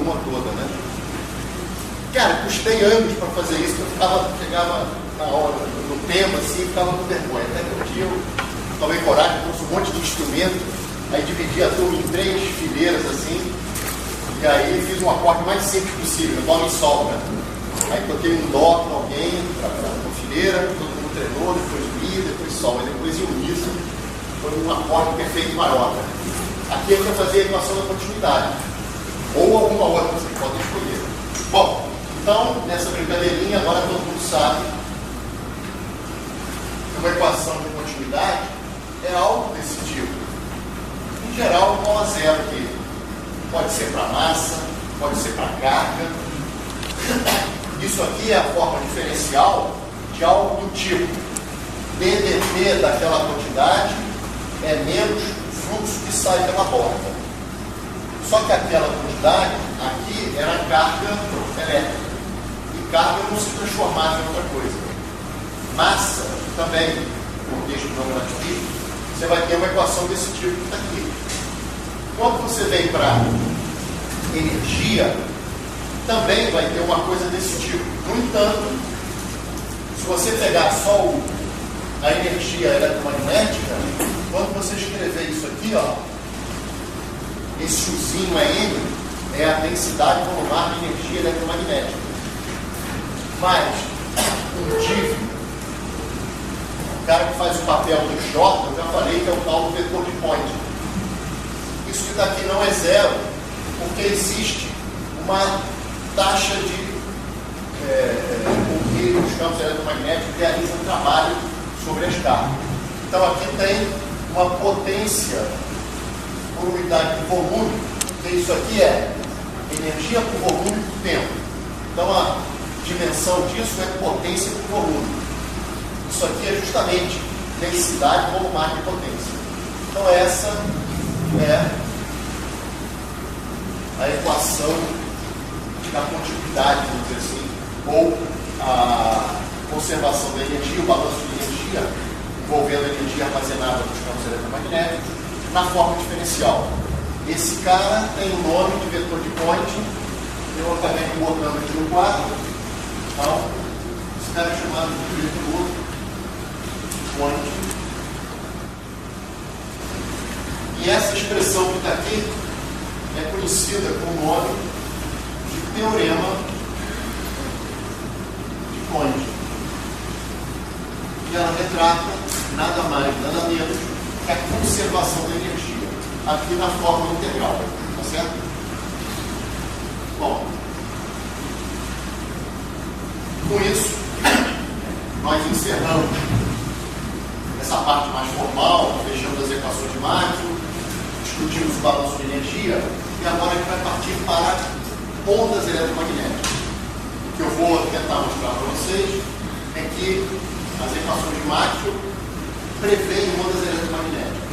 gama toda, né? Cara, custei anos para fazer isso, eu chegava na hora, no tema, assim, ficava com vergonha. Até que um dia eu tomei coragem, trouxe um monte de instrumento, aí dividi a turma em 3 fileiras, assim, e aí fiz um acorde mais simples possível, dó e sol, né? Aí toquei um dó com alguém, para uma fileira, todo mundo treinou, depois mi, depois sol, e depois em uníssono, foi um acorde perfeito maior, né? Aqui eu vou fazer a equação da continuidade, ou alguma outra, vocês podem escolher. Bom, então, nessa brincadeirinha, agora todo mundo sabe que uma equação de continuidade é algo desse tipo. Em geral, igual a zero aqui. Pode ser para massa, pode ser para carga. Isso aqui é a forma diferencial de algo do tipo ddt daquela quantidade é menos o fluxo que sai pela borda. Só que aquela quantidade aqui era carga elétrica. E carga não se transformava em outra coisa. Massa também, no contexto do relativismo, você vai ter uma equação desse tipo que está aqui. Quando você vem para energia, também vai ter uma coisa desse tipo. No entanto, se você pegar só a energia eletromagnética, quando você escrever isso aqui, ó, esse uzinho M é a densidade volular de energia eletromagnética. Mas um div, o cara que faz o papel do J, eu já falei que é o tal do vetor de point. Isso que daqui não é zero, porque existe uma taxa de que os campos eletromagnéticos realizam trabalho sobre as cargas. Então aqui tem uma potência por unidade de volume, que isso aqui é energia por volume por tempo. Então a dimensão disso é potência por volume. Isso aqui é justamente densidade volular de potência. Então essa é a equação da continuidade, vamos dizer assim, ou a conservação da energia, o balanço de energia, envolvendo a energia armazenada nos campos eletromagnéticos, na forma diferencial. Esse cara tem o nome de vetor de point, eu acabei botando aqui no quadro. Então, esse cara é chamado de vetor point. E essa expressão que está aqui é conhecida com o nome de teorema de Point. E ela retrata nada mais, nada menos que a conservação da energia, aqui na forma integral. Tá certo? Bom, com isso, nós encerramos essa parte mais formal, fechando as equações de Maxwell, discutimos o balanço de energia, e agora a gente vai partir para ondas eletromagnéticas. O que eu vou tentar mostrar para vocês é que as equações de Maxwell prevêem ondas eletromagnéticas.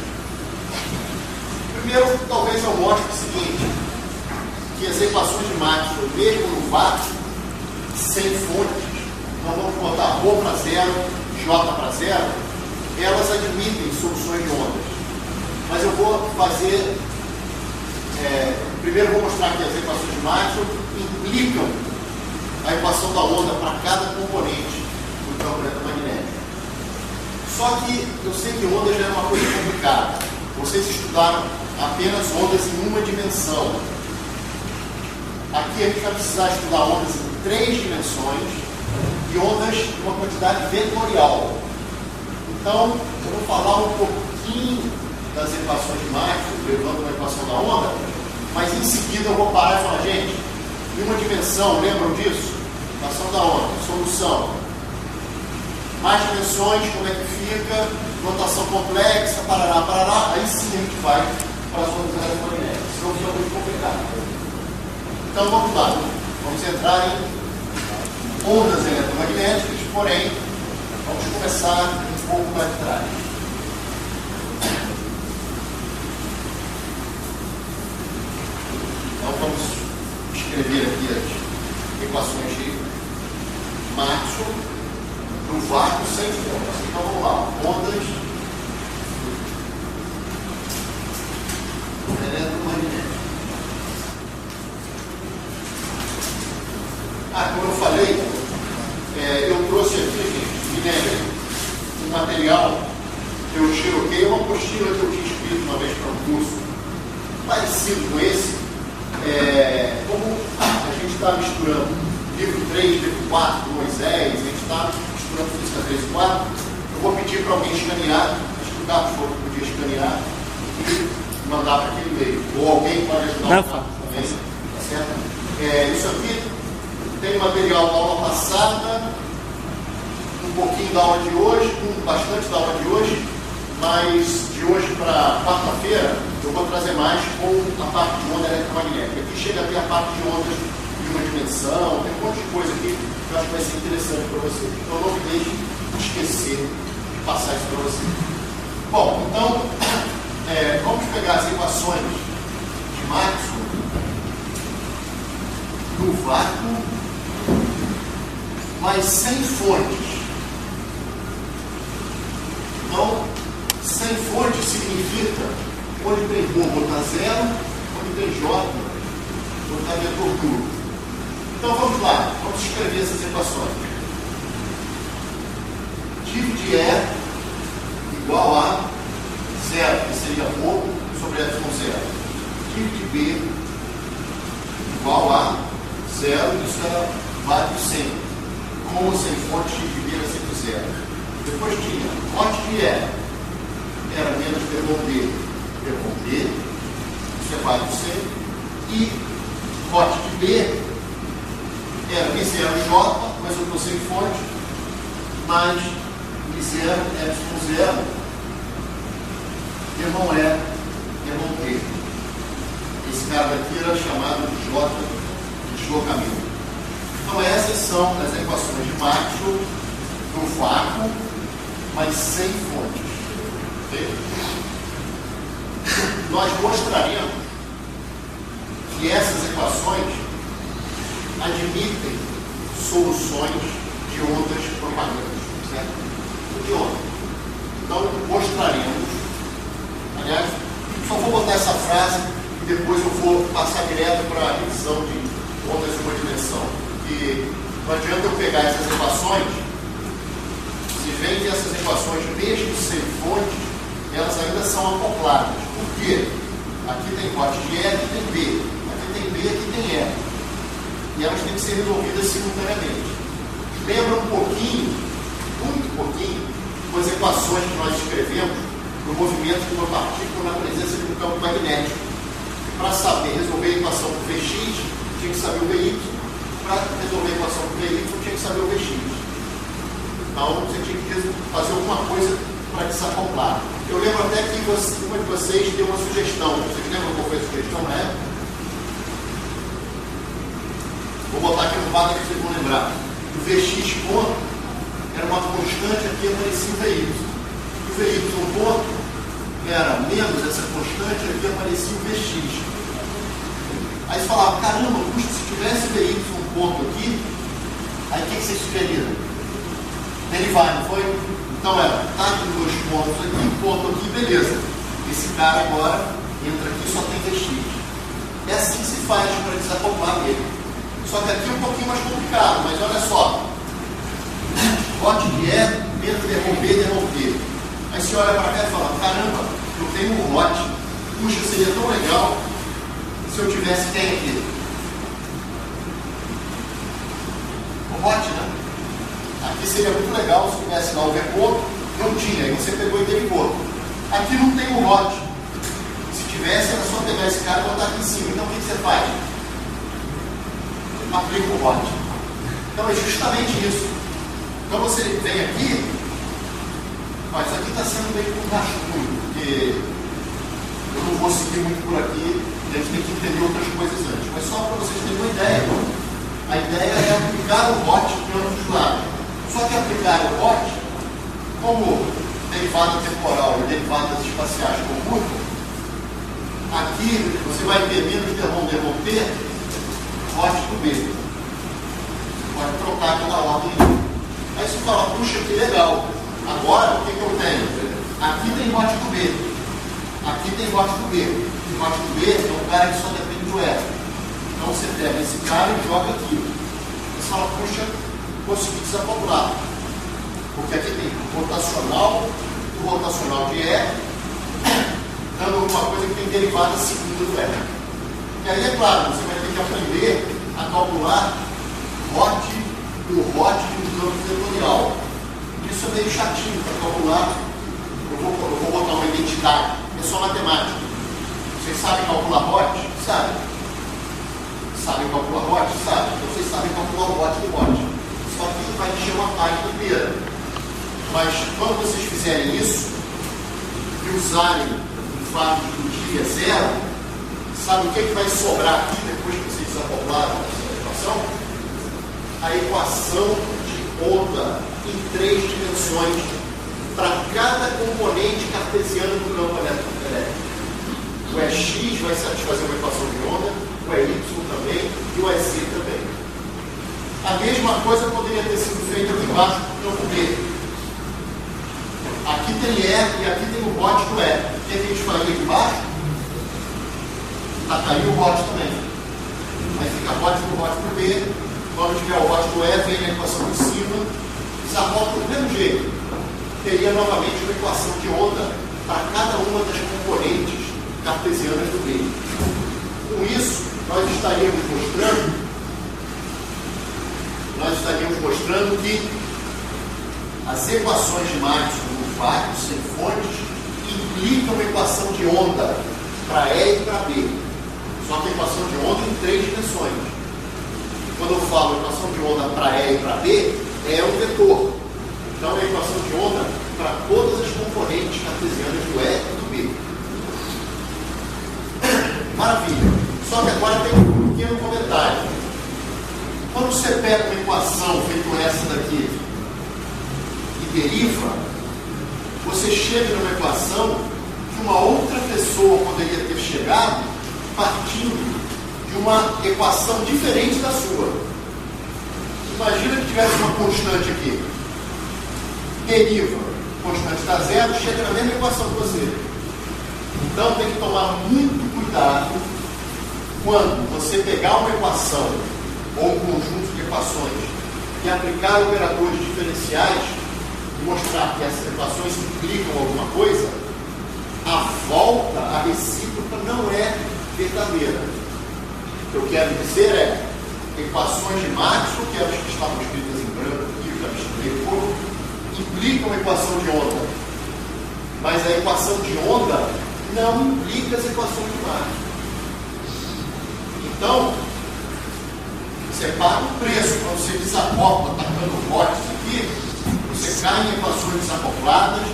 Primeiro, talvez eu mostre o seguinte, que as equações de Maxwell, mesmo no vácuo, sem fontes, não vamos botar ρ para zero, J para zero, elas admitem soluções de ondas. Mas eu vou fazer... primeiro vou mostrar que as equações de Maxwell implicam a equação da onda para cada componente do campo eletromagnético. Só que eu sei que ondas já é uma coisa complicada. Vocês estudaram apenas ondas em uma dimensão. Aqui a gente vai precisar estudar ondas em 3 dimensões e ondas de uma quantidade vetorial. Então, eu vou falar um pouquinho das equações de Maxwell, levando uma equação da onda, mas em seguida eu vou parar e falar, gente, em uma dimensão, lembram disso? Equação da onda, solução. Mais dimensões, como é que fica, notação complexa, parará, parará, aí sim a gente vai para as ondas eletromagnéticas, senão fica muito complicado. Então vamos lá, vamos entrar em ondas eletromagnéticas, porém, vamos começar um pouco mais de trás. Então vamos escrever aqui as equações de Maxwell para o vácuo sem ondas. Então vamos lá, ondas eletromagnéticas. Como eu falei, eu trouxe aqui, gente, me lembrem, um material que eu xiroquei, uma apostila que eu tinha escrito uma vez para um curso parecido com esse. Como a gente está misturando livro 3, livro 4, Moisés, a gente está misturando Física 3 e 4, eu vou pedir para alguém escanear, explicar para o senhor que podia escanear e mandar para aquele e-mail. Ou alguém pode ajudar também, tá certo? Isso aqui tem material da aula passada, um pouquinho da aula de hoje, bastante da aula de hoje, mas de hoje para quarta-feira eu vou trazer mais com a parte de onda eletromagnética. Aqui chega a ter a parte de ondas de uma dimensão, tem um monte de coisa aqui que eu acho que vai ser interessante para vocês. Então não me deixe esquecer de passar isso para vocês. Bom, então vamos pegar as equações de Maxwell no vácuo, mas sem fontes. Então, sem fonte significa onde tem rho botar zero, onde tem J botar vetor duro. Então vamos lá, vamos escrever essas equações. Div de E igual a zero, que seria rho sobre epsilon0. Div de B igual a zero, isso era válido sempre. Como sem fonte, div de B era sempre zero. Depois tinha hot de E era menos D vezes B, isso é válido sempre. E hot de B era B0J, mas eu estou sem fonte, mais B0 epsilon0, irmão E, irmão T. Esse cara daqui era chamado de J de deslocamento. Então essas são as equações de Maxwell no vácuo, mas sem fontes. Nós mostraremos que essas equações admitem soluções de ondas propagando, certo? De onda. Então, mostraremos. Aliás, só vou botar essa frase e depois eu vou passar direto para a revisão de ondas de uma dimensão. E não adianta eu pegar essas equações, se vem que essas equações, mesmo sem fonte, elas ainda são acopladas. Por quê? Aqui tem hot de E, aqui tem B. Aqui tem B, aqui tem E. E elas têm que ser resolvidas simultaneamente. Lembra um pouquinho, muito pouquinho, com as equações que nós escrevemos no movimento de uma partícula na presença de um campo magnético. Para saber resolver a equação do Vx, tinha que saber o Vy. Para resolver a equação do Vy, tinha que saber o Vx. Então, você tinha que fazer alguma coisa para desacoplar. Eu lembro até que uma de vocês deu uma sugestão. Vocês lembram qual foi a sugestão na época? Vou botar aqui no quadro que vocês vão lembrar. O Vx ponto era uma constante, aqui aparecia o Vy. O Vy ponto era menos essa constante, aqui aparecia o Vx. Aí você falava, caramba, se tivesse Vy ponto aqui, aí o que vocês sugeriram? Derivar, não foi? Então tá com dois pontos aqui, um ponto aqui, beleza. Esse cara agora entra aqui, só tem Vx. É assim que se faz para desacoplar ele. Só que aqui é um pouquinho mais complicado, mas olha só. Hot de E, menos derromper. Aí você olha para cá e fala, caramba, eu tenho um hot. Puxa, seria tão legal se eu tivesse quem aqui? O hot, né? Aqui seria muito legal se tivesse lá o V ponto, não tinha, aí você pegou e derivou. Aqui não tem o hot. Se tivesse, era só pegar esse cara e botar aqui em cima. Então o que você faz? Aplica o hot. Então é justamente isso. Então você vem aqui, mas aqui está sendo meio que um rascunho, porque eu não vou seguir muito por aqui, a gente tem que entender outras coisas antes. Mas só para vocês terem uma ideia, a ideia é aplicar o hot em ambos os lados. Só que aplicar o hot, como derivada temporal e derivadas espaciais computam, aqui você vai ter menos derromper hot do B. Pode trocar pela ordem. Aí você fala, puxa, que legal. Agora, o que eu tenho? Aqui tem hot do B. Aqui tem hot do B. O hot do B é um cara que só depende do E. Então você pega esse cara e joga aqui. Você fala, puxa, consegui desacoplar. Porque aqui tem o rotacional de E, dando alguma coisa que tem derivada segunda do E. E aí, é claro, você vai ter que aprender a calcular o ROT de um campo vetorial. Isso é meio chatinho para calcular. Eu vou botar uma identidade. É só matemática. Vocês sabem calcular ROT? Sabem. Sabem calcular ROT? Sabem. Então vocês sabem calcular o ROT do ROT. Só que vai encher uma página inteira. Mas quando vocês fizerem isso e usarem o fato de que o dia é zero, sabe o que vai sobrar aqui depois que vocês desacoplaram essa equação? A equação de onda em 3 dimensões para cada componente cartesiano do campo elétrico. O EX vai satisfazer uma equação de onda, o EY também e o EZ também. A mesma coisa poderia ter sido feita aqui embaixo no campo B. Aqui tem E e aqui tem o ROT do E. O que a gente faria aqui embaixo? Tacaria o ROT também. Aí fica ROT do B. Quando tiver o ROT do E, vem a equação de cima. Desacopla do mesmo jeito. Teria novamente uma equação de onda para cada uma das componentes cartesianas do meio. Com isso, nós estaríamos mostrando que as equações de Maxwell no vácuo sem fontes implicam uma equação de onda para E e para B. Só que a equação de onda em 3 dimensões. Quando eu falo equação de onda para E e para B, é um vetor. Então é a equação de onda para todas as componentes cartesianas do E e do B. Maravilha. Só que agora tem um pequeno comentário. Quando você pega uma equação feita essa daqui e deriva, você chega numa equação que uma outra pessoa poderia ter chegado partindo de uma equação diferente da sua. Imagina que tivesse uma constante aqui. Deriva, constante está zero, chega na mesma equação que você. Então tem que tomar muito cuidado quando você pegar uma equação ou um conjunto de equações e aplicar operadores diferenciais e mostrar que essas equações implicam alguma coisa, a volta, a recíproca não é verdadeira. O que eu quero dizer é equações de Maxwell, que eram as que estavam escritas em branco aqui, eu já misturei pouco, implicam a equação de onda. Mas a equação de onda não implica as equações de Maxwell. Então, você paga o preço quando você desacopla, atacando ROTs aqui, você cai em equações desacopladas,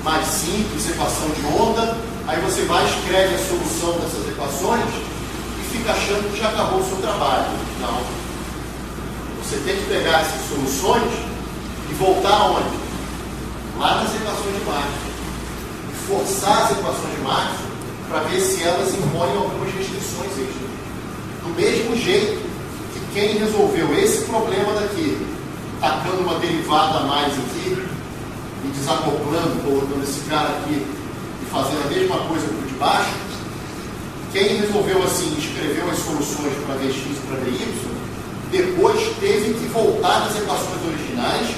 mais simples, equação de onda, aí você vai, escreve a solução dessas equações e fica achando que já acabou o seu trabalho. Não. Você tem que pegar essas soluções e voltar aonde? Lá nas equações de Maxwell. E forçar as equações de Maxwell para ver se elas impõem algumas restrições extras. Do mesmo jeito que quem resolveu esse problema daqui, tacando uma derivada a mais aqui, e desacoplando, colocando esse cara aqui e fazendo a mesma coisa por de baixo, quem resolveu assim, escreveu as soluções para Dx e para Dy, depois teve que voltar nas equações originais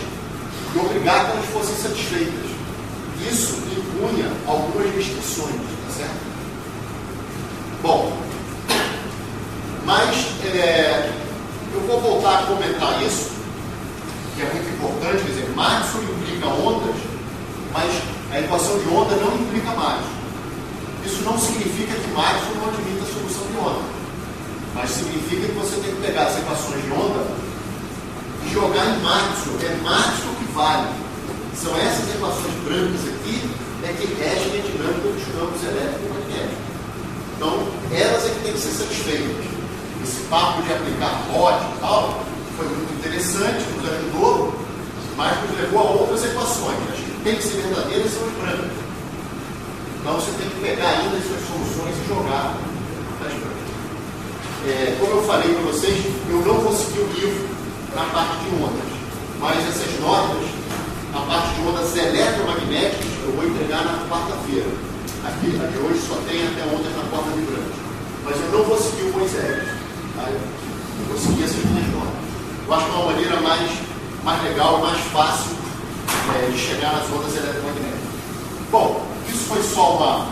e obrigar que elas fossem satisfeitas. Isso impunha algumas restrições, tá certo? Bom, mas eu vou voltar a comentar isso, que é muito importante, quer dizer, Maxwell implica ondas, mas a equação de onda não implica Maxwell. Isso não significa que Maxwell não admite a solução de onda, mas significa que você tem que pegar as equações de onda e jogar em Maxwell. É Maxwell que vale. São essas equações brancas aqui que regem a dinâmica dos campos elétrico-magnéticos. Então, elas é que têm que ser satisfeitas. Esse papo de aplicar ROT e tal foi muito interessante, nos ajudou, mas nos levou a outras equações. As que têm que ser verdadeiras são as brancas. Então você tem que pegar ainda as suas soluções e jogar nas brancas. Como eu falei para vocês, eu não vou seguir o livro na parte de ondas, mas essas notas, na parte de ondas eletromagnéticas, eu vou entregar na quarta-feira. Aqui, a de hoje só tem até ondas na corda vibrante. Mas eu não vou seguir o Moisés. Tá? Eu vou seguir essas minhas notas. Eu acho que é uma maneira mais legal, mais fácil de chegar nas ondas eletromagnéticas. Bom, isso foi só uma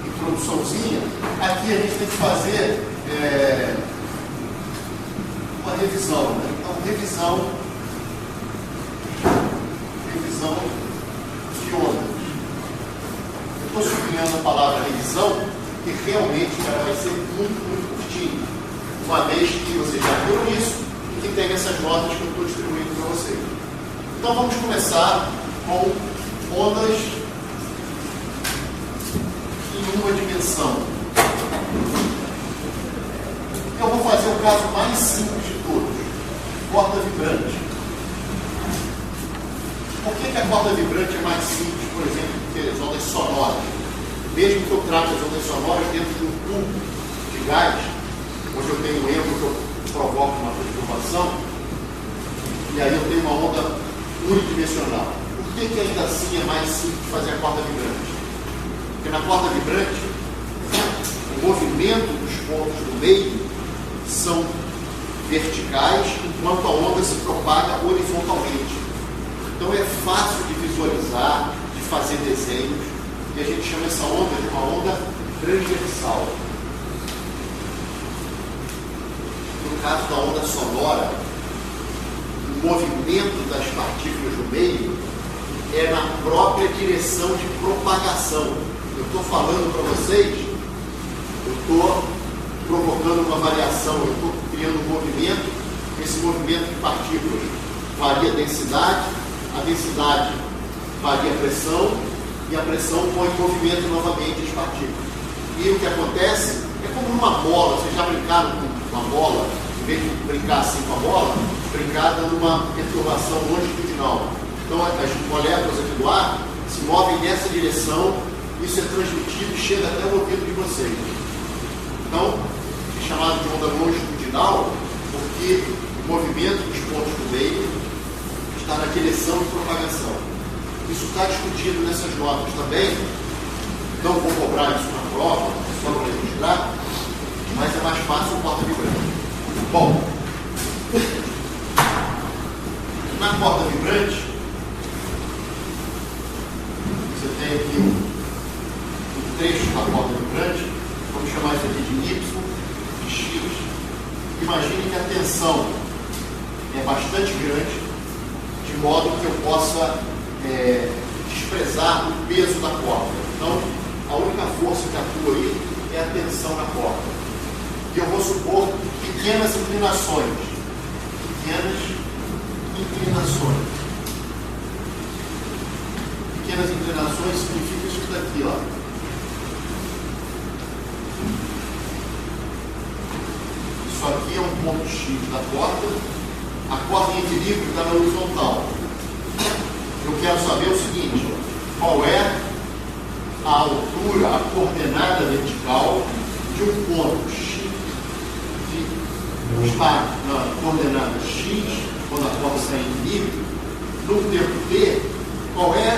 introduçãozinha. Aqui a gente tem que fazer uma revisão, né? Então, revisão de ondas. Eu estou sublinhando a palavra revisão, porque realmente ela vai ser muito curtinha, uma vez que vocês já viram isso e que tem essas notas que eu estou distribuindo para vocês. Então vamos começar com ondas em uma dimensão. Eu vou fazer o caso mais simples de todos, corda vibrante. Por que a corda vibrante é mais simples, por exemplo, do que as ondas sonoras? Mesmo que eu trate as ondas sonoras dentro de um tubo de gás, onde eu tenho um êmbolo que eu provoco uma perturbação, e aí eu tenho uma onda unidimensional. Por que ainda assim é mais simples fazer a corda vibrante? Porque na corda vibrante, o movimento dos pontos do meio são verticais, enquanto a onda se propaga horizontalmente. Então é fácil de visualizar, de fazer desenhos, e a gente chama essa onda de uma onda transversal. No caso da onda sonora, o movimento das partículas no meio é na própria direção de propagação. Eu estou falando para vocês, eu estou provocando uma variação, eu estou criando um movimento. Esse movimento de partículas varia a densidade varia a pressão, e a pressão põe em movimento novamente as partículas. E o que acontece é como uma bola. Vocês já brincaram com uma bola? Em vez de brincar assim com a bola, brincar dando uma perturbação longitudinal. Então as moléculas aqui do ar se movem nessa direção, isso é transmitido e chega até o ouvido de vocês. Então, é chamado de onda longitudinal, porque o movimento dos pontos do meio está na direção de propagação. Isso está discutido nessas notas também. Não vou cobrar isso na prova, só para ilustrar, mas é mais fácil o corda vibrante. Bom, na corda vibrante, você tem aqui um trecho da corda vibrante, vamos chamar isso aqui de Y, de X. Imagine que a tensão é bastante grande, de modo que eu possa desprezar o peso da corda. Então, a única força que atua aí é a tensão na corda. E eu vou supor pequenas inclinações. Pequenas inclinações significa isso daqui, ó. Isso aqui é um ponto X da corda. A corda em equilíbrio está na horizontal. Eu quero saber o seguinte: qual é a altura, a coordenada vertical de um ponto X, que está na coordenada X, quando a corda está em equilíbrio, no tempo T, qual é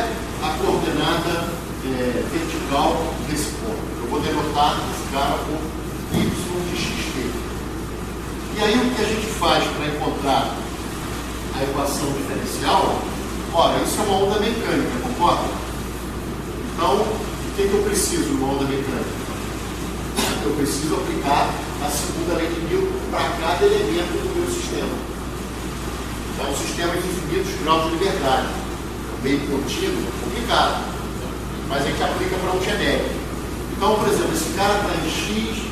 a coordenada vertical desse ponto? Eu vou denotar esse cara por Y de XT. E aí o que a gente faz para encontrar a equação diferencial? Ora, isso é uma onda mecânica, concorda? Então, o que eu preciso numa onda mecânica? Eu preciso aplicar a segunda lei de Newton para cada elemento do meu sistema. É um sistema de infinitos graus de liberdade. Meio contínuo, complicado, mas a gente aplica para um genérico. Então, por exemplo, esse cara está em X,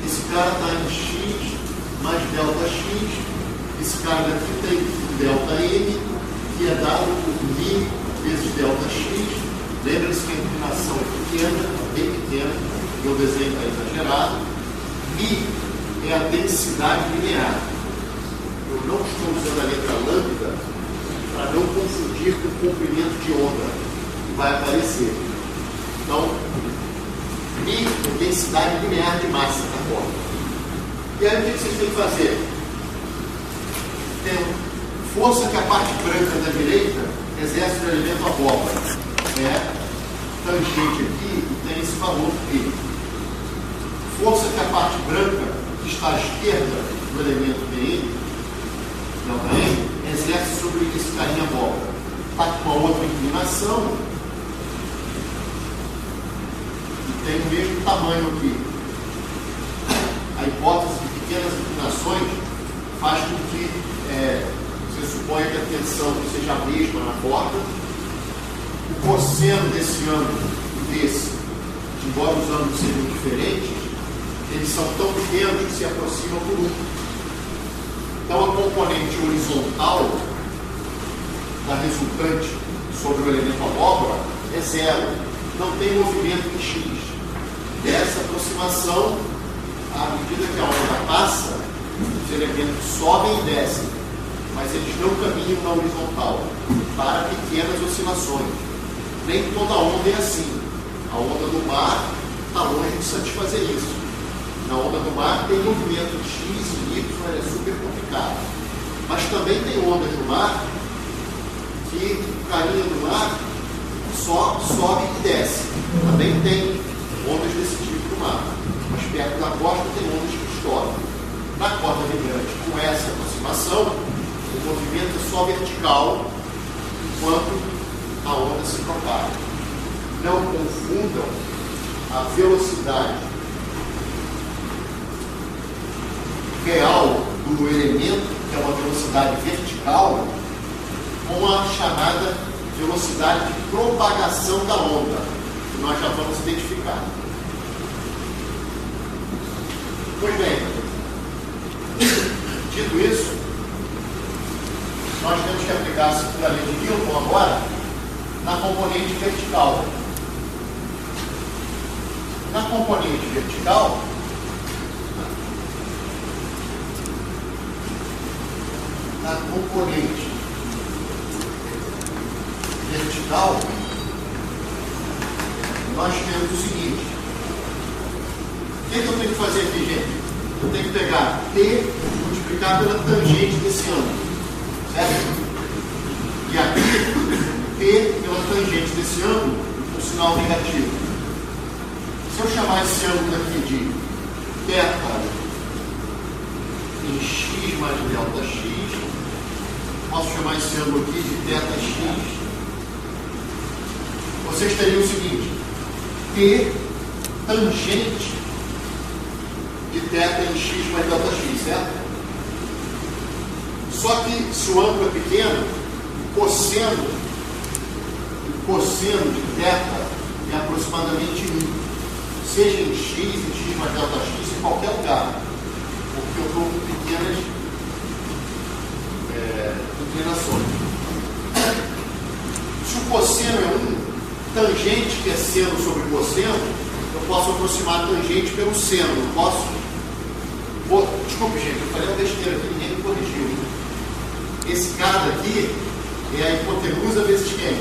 esse cara está em X mais delta X, esse cara daqui tem delta M, que é dado por μ vezes delta X. Lembre-se que a inclinação é pequena, bem pequena, e o desenho está exagerado. μ é a densidade linear. Eu não estou usando a letra lambda para não confundir com o comprimento de onda que vai aparecer. Então, μ é densidade linear de massa da corda. E aí o que vocês têm que fazer? Tem força que a parte branca da direita exerce no elemento abóbora. É tangente aqui e tem esse valor P. Força que a parte branca que está à esquerda do elemento PN também exerce sobre esse carinha bola. Está com uma outra inclinação e tem o mesmo tamanho aqui. A hipótese de pequenas inclinações faz com que você suponha que a tensão seja a mesma na corda. O cosseno desse ângulo e desse, embora os ângulos sejam diferentes, eles são tão pequenos que se aproximam por um. Então, a componente horizontal da resultante sobre o elemento abóbora é zero. Não tem movimento em x. Dessa aproximação, à medida que a onda passa, os elementos sobem e descem, mas eles não caminham na horizontal para pequenas oscilações. Nem toda onda é assim. A onda do mar está longe de satisfazer isso. Na onda do mar tem movimento de x e y, é super complicado. Mas também tem ondas do mar que o carinha do mar só sobe e desce. Também tem ondas desse tipo no mar. Mas perto da costa tem ondas que estouram. Na corda vibrante, com essa aproximação, o movimento é só vertical enquanto a onda se propaga. Não confundam a velocidade real do elemento, que é uma velocidade vertical, com a chamada velocidade de propagação da onda, que nós já vamos identificar. Pois bem, dito isso, nós temos que aplicar a segunda lei de Newton agora na componente vertical. Na componente vertical, nós temos o seguinte. O que eu tenho que fazer aqui, gente? Eu tenho que pegar T multiplicar pela tangente desse ângulo, certo? E aqui, P pela tangente desse ângulo, um sinal negativo. Se eu chamar esse ângulo aqui de θ em x mais delta x, posso chamar esse ângulo aqui de θx. Vocês teriam o seguinte: T tangente de θ em x mais delta x, certo? Só que se o ângulo é pequeno, o cosseno de θ é aproximadamente 1. Seja em x, em x mais delta x, em qualquer lugar. Porque eu estou com pequenas inclinações. Se o cosseno é 1, tangente, que é seno sobre cosseno, eu posso aproximar a tangente pelo seno. Eu posso. Desculpe, gente, eu falei uma besteira aqui, ninguém me corrigiu. Esse cara aqui é a hipotenusa vezes quem?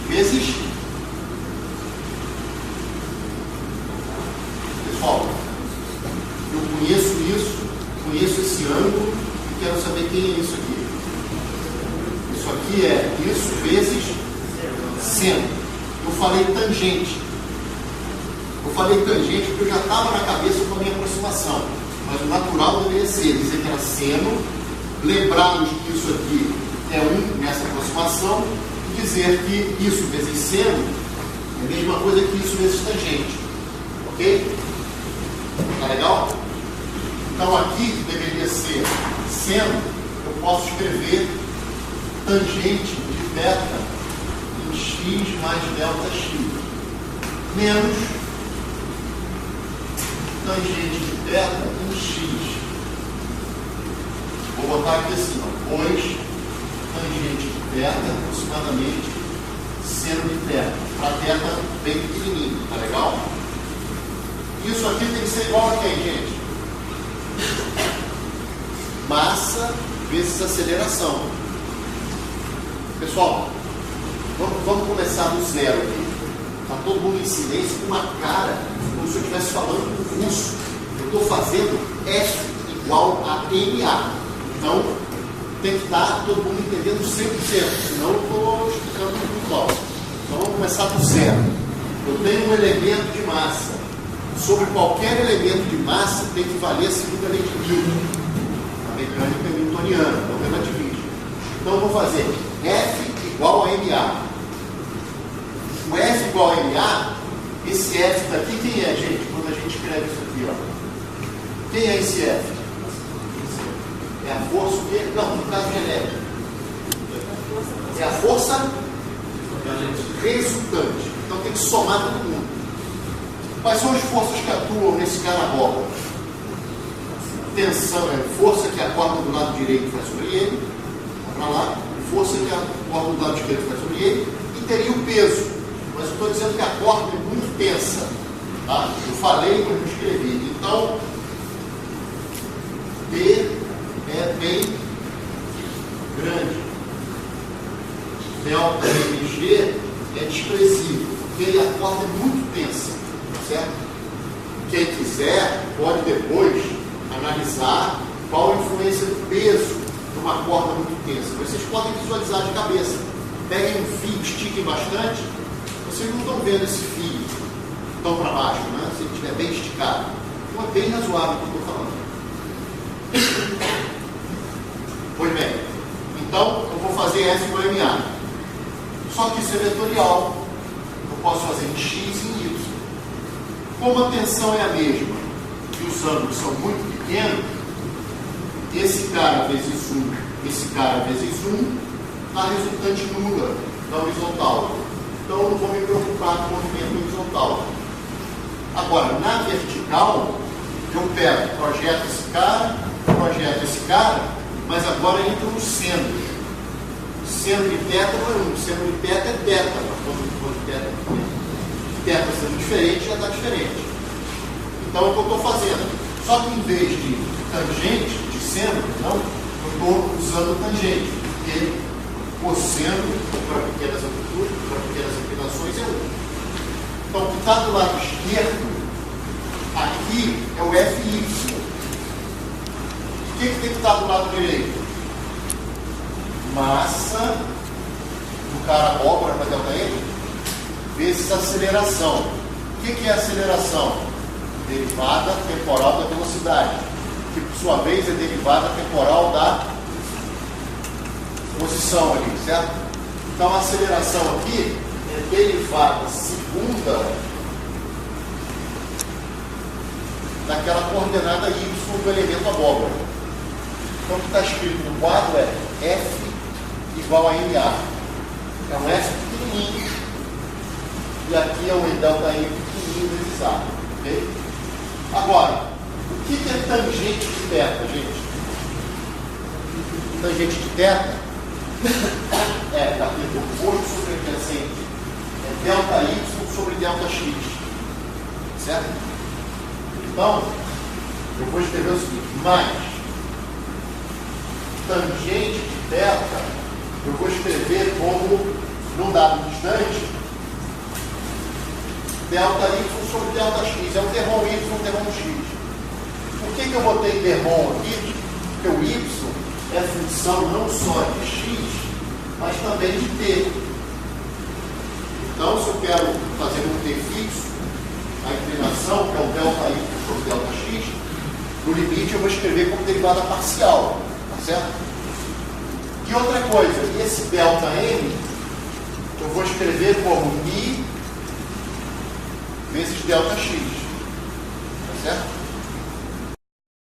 Vezes. Pessoal, eu conheço isso, conheço esse ângulo e quero saber quem é isso aqui. Isso aqui é isso vezes seno. Eu falei tangente. Eu falei tangente porque eu já estava na cabeça com a minha aproximação. Mas o natural deveria ser dizer que era seno, lembrarmos que isso aqui é 1 nessa aproximação, e dizer que isso vezes seno é a mesma coisa que isso vezes tangente. Ok? Tá legal? Então aqui deveria ser seno, eu posso escrever tangente de θ em x mais delta x, menos tangente de θ em x. Vou botar aqui assim, ó, pois tangente de θ aproximadamente seno de θ, para θ bem pequenininho, tá legal? Isso aqui tem que ser igual a quem, gente? Massa vezes aceleração. Pessoal, vamos começar do zero aqui. Está todo mundo em silêncio com uma cara, como se eu estivesse falando com russo. Eu estou fazendo F igual a MA. Então, tem que estar todo mundo entendendo 100%, senão eu estou explicando muito mal. Então, vamos começar do zero. Eu tenho um elemento de massa. Sobre qualquer elemento de massa tem que valer a segunda lei de Newton. Tá mecânica newtoniana, não relativismo. Então eu vou fazer F igual a MA. O F igual a MA, esse F daqui, quem é, gente? Quando a gente escreve isso aqui, ó. Quem é esse F? É a força o quê? Não, no caso genético. É a força resultante. Então tem que somar todo mundo. Quais são as forças que atuam nesse cara-bola? Tensão, força que a corda do lado direito faz sobre ele, para lá, força que a corda do lado esquerdo faz sobre ele, e teria o peso. Mas eu estou dizendo que a corda é muito tensa. Tá? Eu falei, mas não escrevi. Então, P é bem grande. Delta MG é desprezível, porque a corda é muito tensa. Certo? Quem quiser pode depois analisar qual a influência do peso numa corda muito tensa. Vocês podem visualizar de cabeça. Peguem um fio, estiquem bastante. Vocês não estão vendo esse fio tão para baixo, né? Se ele estiver bem esticado. Então é bem razoável o que eu estou falando. Pois bem, então eu vou fazer F igual a MA. Só que isso é vetorial. Eu posso fazer em X e em Y. Como a tensão é a mesma e os ângulos são muito pequenos, esse cara vezes 1, esse cara vezes 1, dá resultante nula da horizontal. Então eu não vou me preocupar com o movimento horizontal. Agora, na vertical, eu pego, projeto esse cara, mas agora entra os senos. Seno de teta não é 1, seno de teta é teta. Quando teta teta sendo diferente, já está diferente. Então, é o que eu estou fazendo. Só que em vez de tangente, de seno, não, eu estou usando tangente, porque cosseno para pequenas amplitudes, para pequenas inclinações é 1. Então, o que está do lado esquerdo, aqui é o FY. O que tem que estar do lado direito? Massa do cara abóbora para delta M vezes aceleração. O que é aceleração? Derivada temporal da velocidade, que por sua vez é derivada temporal da posição ali, certo? Então a aceleração aqui é derivada segunda daquela coordenada Y do elemento abóbora. Então o que está escrito no quadro é F igual a MA. É um F pequenininho. E aqui é um delta M pequenininho vezes A. Ok? Agora, o que é tangente de teta, gente? Tangente de teta é daqui do oposto sobre adjacente. É delta Y sobre delta X. Certo? Então, eu vou escrever o seguinte, mais tangente de teta, eu vou escrever como, num dado distante, delta Y sobre delta X. É o termon Y, o termon X. Por que eu botei termon aqui? Porque o Y é função não só de X, mas também de T. Então, se eu quero fazer um T fixo, a inclinação, que é o delta Y sobre delta X, no limite eu vou escrever como derivada parcial. Tá certo? E outra coisa, esse delta M, eu vou escrever como I vezes delta X. Tá certo?